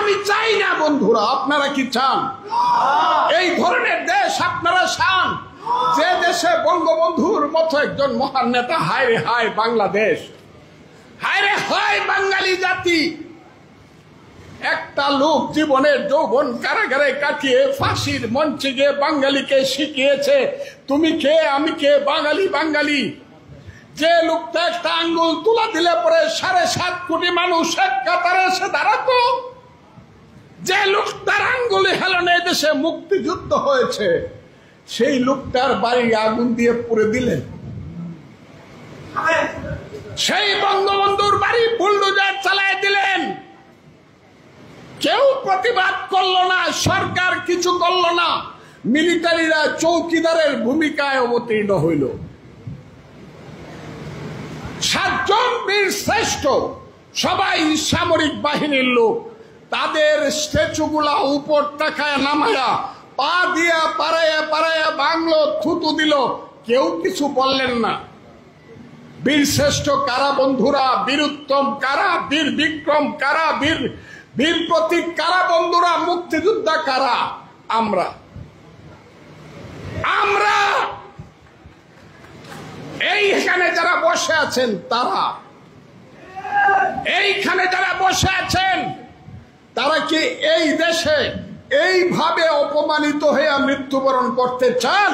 আমি চাই না বন্ধুরা, আপনারা কি চান এই ধরনের দেশ? আপনারা চান যে দেশে বঙ্গবন্ধুর মতো একজন মহান নেতা? হায় রে হায় বাংলাদেশ, হায় রে হায় বাঙালি জাতি। একটা লোক জীবনের যৌবন কারাগারে কাটিয়ে ফাঁসির মঞ্চে গিয়ে বাঙালিকে শিখিয়েছে তুমি কে আমি কে, বাঙালি বাঙালি। যে লোকটা একটা আঙ্গুল তুলা দিলে পরে 7.5 কোটি মানুষ এক কাতারে এসে দাঁড়াতো, যে লোকটার আঙ্গুলে হেলনে দেশে মুক্তিযুদ্ধ হয়েছে, সেই লোকটার বাড়ি আগুন দিয়ে পুড়ে দিলেন। সেই বঙ্গবন্ধুর বাড়ি বুলডোজার চালায় দিলেন। কেউ প্রতিবাদ করলো না, সরকার কিছু করলো না, মিলিটারিরা চৌকিদারের ভূমিকায় অবতীর্ণ হইল। 7 জন বীর শ্রেষ্ঠ, সবাই সামরিক বাহিনীর লোক, তাদের স্ট্যাচুগুলা উপর টাকায় নামায়া পা দিয়া পাড়াইয়া পাড়াইয়া বাংলো, থুতু দিল, কেউ কিছু বললেন না। বীর শ্রেষ্ঠ কারা বন্ধুরা? বীর উত্তম কারা? বীর বিক্রম কারা? বীর প্রতীক কারা বন্ধুরা? মুক্তিযোদ্ধা কারা? আমরা। এইখানে যারা বসে আছেন তারা, এইখানে যারা বসে আছেন তারা কি এই দেশে এইভাবে অপমানিত হয়ে মৃত্যুবরণ করতে চান?